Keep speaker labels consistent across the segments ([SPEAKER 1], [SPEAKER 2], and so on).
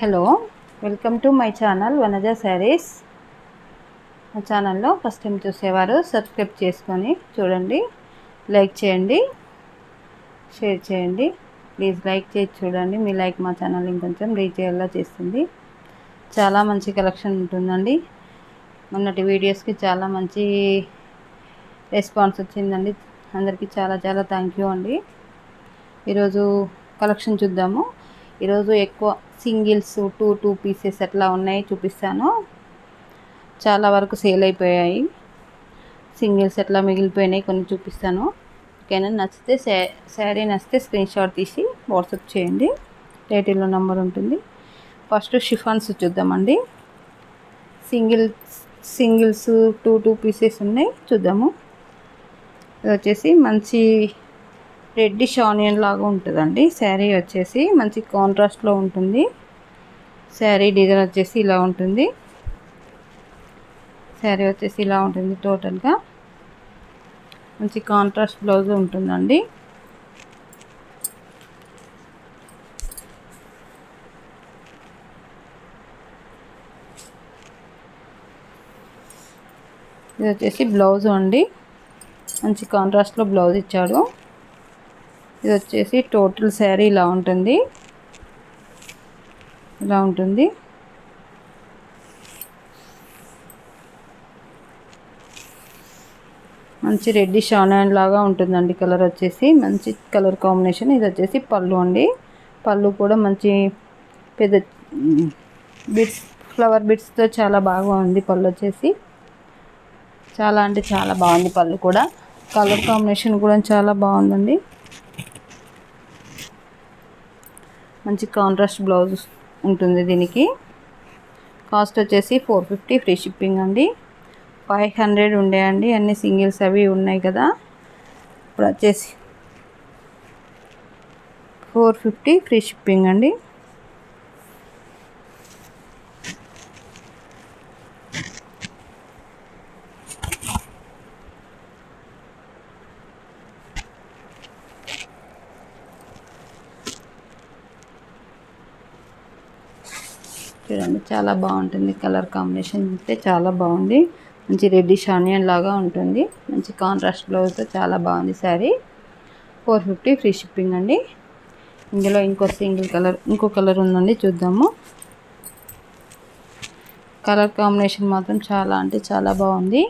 [SPEAKER 1] Hello, welcome to my channel Vanaja saris. మా ఛానల్లో first time చూసేవారు సబ్స్క్రైబ్ చేసుకొని చూడండి, లైక్ చేయండి, షేర్ చేయండి. ప్లీజ్ లైక్ చేసి చూడండి. మీ లైక్ మా ఛానల్ ఇంకొంచెం రీచ్ అయ్యేలా చేస్తుంది. చాలా మంచి కలెక్షన్ ఉంటుందండి. మొన్నటి వీడియోస్కి చాలా మంచి రెస్పాన్స్ వచ్చిందండి. అందరికీ చాలా చాలా థ్యాంక్ యూ అండి. ఈరోజు కలెక్షన్ చూద్దాము. ఈరోజు ఎక్కువ సింగిల్స్ టూ పీసెస్ అట్లా ఉన్నాయి, చూపిస్తాను. చాలా వరకు సేల్ అయిపోయాయి. సింగిల్స్ అట్లా మిగిలిపోయినాయి, కొన్ని చూపిస్తాను. ఓకేనా? నచ్చితే శారీ నచ్చితే స్క్రీన్ షాట్ తీసి వాట్సాప్ చేయండి. టైటిల్లో నెంబర్ ఉంటుంది. ఫస్ట్ షిఫాన్స్ చూద్దామండి. సింగిల్స్ టూ పీసెస్ ఉన్నాయి, చూద్దాము. ఇది వచ్చేసి మంచి రెడ్డిష్ ఆనియన్ లాగా ఉంటుందండి. శారీ వచ్చేసి మంచి కాంట్రాస్ట్లో ఉంటుంది. శారీ డిజైన్ వచ్చేసి ఇలా ఉంటుంది. శారీ వచ్చేసి ఇలా ఉంటుంది. టోటల్గా మంచి కాంట్రాస్ట్ బ్లౌజ్ ఉంటుందండి. ఇది వచ్చేసి బ్లౌజ్ అండి. మంచి కాంట్రాస్ట్లో బ్లౌజ్ ఇచ్చాడు. ఇది వచ్చేసి టోటల్ శారీ ఇలా ఉంటుంది. మంచి రెడ్డిష్ ఆనియన్ లాగా ఉంటుందండి. కలర్ వచ్చేసి మంచి కలర్ కాంబినేషన్. ఇది వచ్చేసి పళ్ళు అండి. పళ్ళు కూడా మంచి పెద్ద బిట్స్, ఫ్లవర్ బిట్స్తో చాలా బాగా ఉంది. పళ్ళు వచ్చేసి చాలా అంటే చాలా బాగుంది. పళ్ళు కూడా కలర్ కాంబినేషన్ కూడా చాలా బాగుందండి. మంచి కాంట్రాస్ట్ బ్లౌజ్ ఉంటుంది దీనికి. కాస్ట్ వచ్చేసి 450 ఫ్రీ షిప్పింగ్ అండి. 500 ఉండేయండి. అన్ని సింగిల్స్ అవి ఉన్నాయి కదా. ఇప్పుడు వచ్చేసి 450 ఫ్రీ షిప్పింగ్ అండి. చూడండి, చాలా బాగుంటుంది. కలర్ కాంబినేషన్ అయితే చాలా బాగుంది. మంచి రెడ్డిష్ ఆనియన్ లాగా ఉంటుంది. మంచి కాంట్రాస్ట్ బ్లౌజ్తో చాలా బాగుంది శారీ. 450 ఫ్రీ షిప్పింగ్ అండి. ఇందులో ఇంకో కలర్ ఉందండి, చూద్దాము. కలర్ కాంబినేషన్ మాత్రం చాలా అంటే చాలా బాగుంది.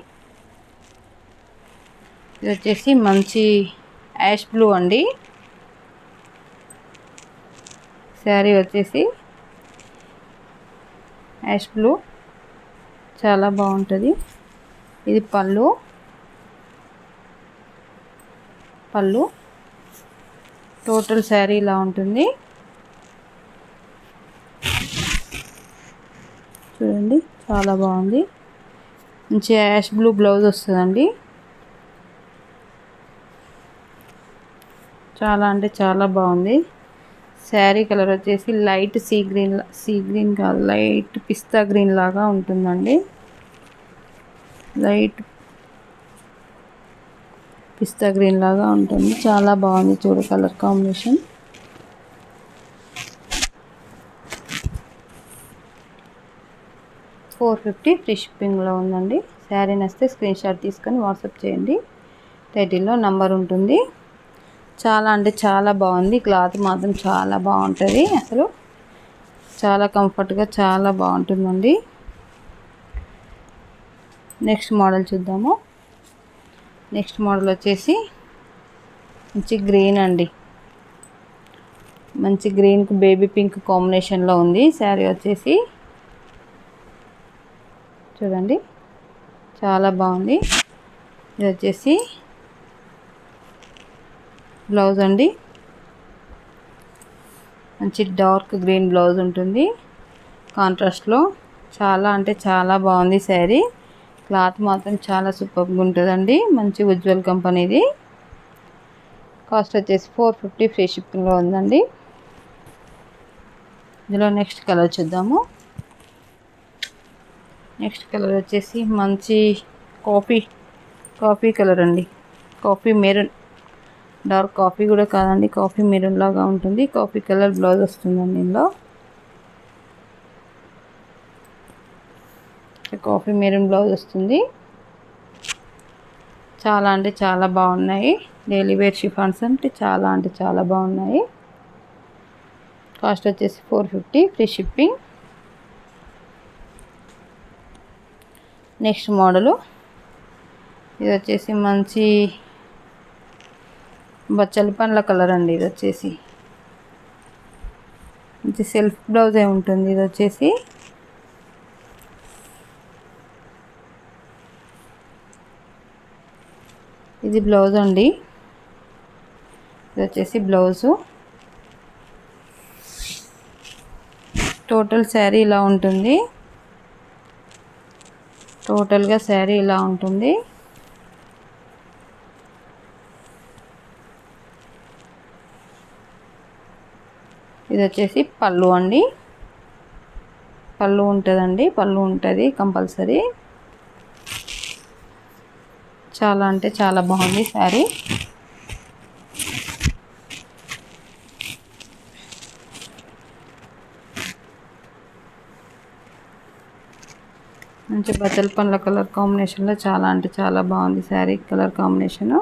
[SPEAKER 1] ఇది వచ్చేసి మంచి యాష్ బ్లూ అండి. శారీ వచ్చేసి యాష్ బ్లూ చాలా బాగుంటుంది. ఇది పళ్ళు టోటల్ శారీ ఇలా ఉంటుంది. చూడండి, చాలా బాగుంది. మంచి యాష్ బ్లూ బ్లౌజ్ వస్తుందండి. చాలా అంటే చాలా బాగుంది. శారీ కలర్ వచ్చేసి లైట్ సీ గ్రీన్ కాదు, లైట్ పిస్తా గ్రీన్ లాగా ఉంటుందండి. లైట్ పిస్తా గ్రీన్ లాగా ఉంటుంది. చాలా బాగుంది. చూడు కలర్ కాంబినేషన్. $450 ఫ్రీ షిప్పింగ్లో ఉందండి. శారీ నచ్చితే స్క్రీన్ షాట్ తీసుకొని వాట్సాప్ చేయండి. టైటిల్లో నంబర్ ఉంటుంది. చాలా అంటే చాలా బాగుంది. క్లాత్ మాత్రం చాలా బాగుంటుంది. అసలు చాలా కంఫర్ట్గా చాలా బాగుంటుందండి. నెక్స్ట్ మోడల్ చూద్దాము. నెక్స్ట్ మోడల్ వచ్చేసి మంచి గ్రీన్ అండి. మంచి గ్రీన్కు బేబీ పింక్ కాంబినేషన్లో ఉంది. శారీ వచ్చేసి చూడండి, చాలా బాగుంది. ఇది వచ్చేసి బ్లౌజ్ అండి. మంచి డార్క్ గ్రీన్ బ్లౌజ్ ఉంటుంది కాంట్రాస్ట్లో. చాలా అంటే చాలా బాగుంది శారీ. క్లాత్ మాత్రం చాలా సూపర్గా ఉంటుందండి. మంచి ఉజ్వల్ కంపెనీది. కాస్ట్ వచ్చేసి 450 ఫ్రీ షిప్పింగ్లో ఉందండి. ఇందులో నెక్స్ట్ కలర్ చూద్దాము. నెక్స్ట్ కలర్ వచ్చేసి మంచి కాఫీ కలర్ అండి. కాఫీ మెరూన్, డార్క్ కాఫీ కూడా కాదండి, కాఫీ మెరూన్ లాగా ఉంటుంది. కాఫీ కలర్ బ్లౌజ్ వస్తుందండి. ఇందులో కాఫీ మెరూన్ బ్లౌజ్ వస్తుంది. చాలా అంటే చాలా బాగున్నాయి. డైలీ వేర్ షిఫాన్స్ అంటే చాలా బాగున్నాయి. కాస్ట్ వచ్చేసి 450 ఫ్రీ షిప్పింగ్. నెక్స్ట్ మోడలు ఇది వచ్చేసి మంచి బచ్చలి పండ్ల కలర్ అండి. ఇది వచ్చేసి మంచి సెల్ఫ్ బ్లౌజే ఉంటుంది. ఇది వచ్చేసి ఇది బ్లౌజ్ అండి. ఇది వచ్చేసి బ్లౌజు. టోటల్ శారీ ఇలా ఉంటుంది. టోటల్గా శారీ ఇలా ఉంటుంది. ఇది వచ్చేసి పళ్ళు అండి. పళ్ళు ఉంటుందండి. పళ్ళు ఉంటుంది కంపల్సరీ. చాలా అంటే చాలా బాగుంది శారీ. మంచి బచ్చల పండ్ల కలర్ కాంబినేషన్లో చాలా అంటే చాలా బాగుంది శారీ కలర్ కాంబినేషను.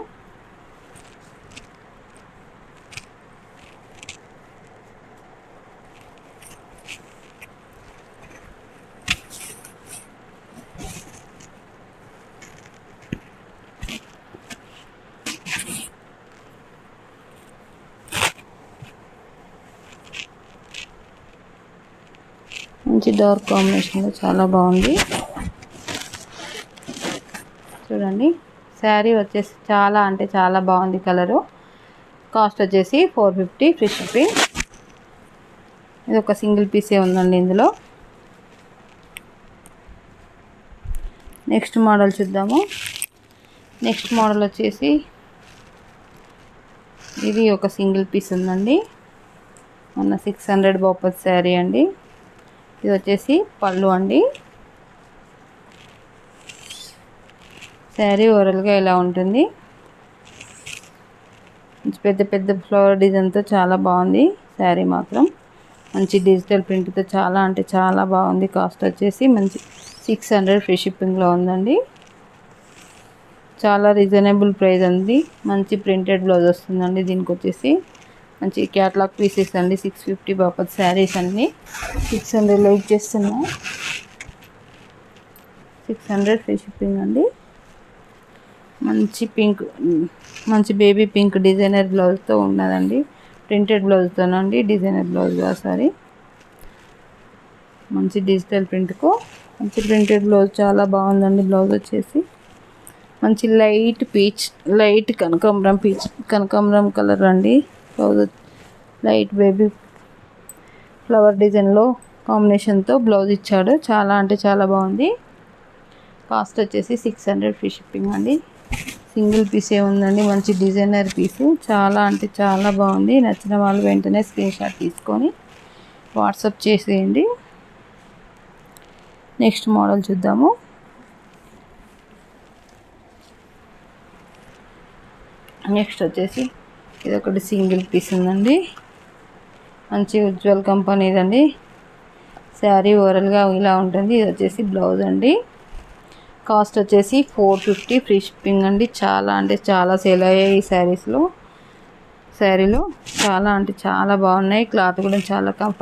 [SPEAKER 1] మంచి డార్క్ కాంబినేషన్లో చాలా బాగుంది. చూడండి శారీ వచ్చేసి చాలా అంటే చాలా బాగుంది కలరు. కాస్ట్ వచ్చేసి 450 ఫ్రీ షిప్పింగ్. ఇది ఒక సింగిల్ పీసే ఉందండి ఇందులో. నెక్స్ట్ మోడల్ చూద్దాము. నెక్స్ట్ మోడల్ వచ్చేసి ఇది ఒక సింగిల్ పీస్ ఉందండి. మొన్న 600 బాపత్ శారీ అండి. ఇది వచ్చేసి పళ్ళు అండి. శారీ ఓవరాల్గా ఇలా ఉంటుంది. పెద్ద పెద్ద ఫ్లవర్ డిజైన్తో చాలా బాగుంది శారీ మాత్రం. మంచి డిజిటల్ ప్రింట్తో చాలా అంటే చాలా బాగుంది. కాస్ట్ వచ్చేసి మంచి 600 ఫ్రీ షిప్పింగ్లో ఉందండి. చాలా రీజనబుల్ ప్రైస్ ఉంది. మంచి ప్రింటెడ్ బ్లౌజ్ వస్తుందండి. దీనికి వచ్చేసి మంచి క్యాట్లాగ్ పీసెస్ అండి. 650 బాపత్ శారీస్ అన్నీ 600 లైక్ చేస్తున్నా. 600 ఫ్రీ షిప్పింగ్ అండి. మంచి పింక్, మంచి బేబీ పింక్ డిజైనర్ బ్లౌజ్తో ఉన్నదండి. ప్రింటెడ్ బ్లౌజ్తోనండి. Designer blouse sari. మంచి డిజిటల్ ప్రింట్కు మంచి ప్రింటెడ్ బ్లౌజ్ చాలా బాగుందండి. బ్లౌజ్ వచ్చేసి మంచి లైట్ పీచ్, లైట్ కనకాంబరం పీచ్, కనకాంబరం కలర్ అండి. బ్లౌజ్ లైట్ బేబీ ఫ్లవర్ డిజైన్లో కాంబినేషన్తో బ్లౌజ్ ఇచ్చాడు. చాలా అంటే చాలా బాగుంది. కాస్ట్ వచ్చేసి 600 ఫ్రీ షిప్పింగ్ అండి. సింగిల్ పీసే ఉందండి. మంచి డిజైనర్ పీసు. చాలా అంటే చాలా బాగుంది. నచ్చిన వాళ్ళు వెంటనే స్క్రీన్ షాట్ తీసుకొని వాట్సాప్ చేసేయండి. నెక్స్ట్ మోడల్ చూద్దాము. నెక్స్ట్ వచ్చేసి ఇది ఒకటి సింగిల్ పీస్ ఉందండి. మంచి ఉజ్వల్ కంపెనీదండి. శారీ ఓవరాల్గా ఇలా ఉంటుంది. ఇది వచ్చేసి బ్లౌజ్ అండి. కాస్ట్ వచ్చేసి 450 ఫ్రీ షిప్పింగ్ అండి. చాలా అంటే చాలా సేల్ అయ్యాయి ఈ శారీలో చాలా అంటే చాలా బాగున్నాయి. క్లాత్ కూడా చాలా కంఫర్ట్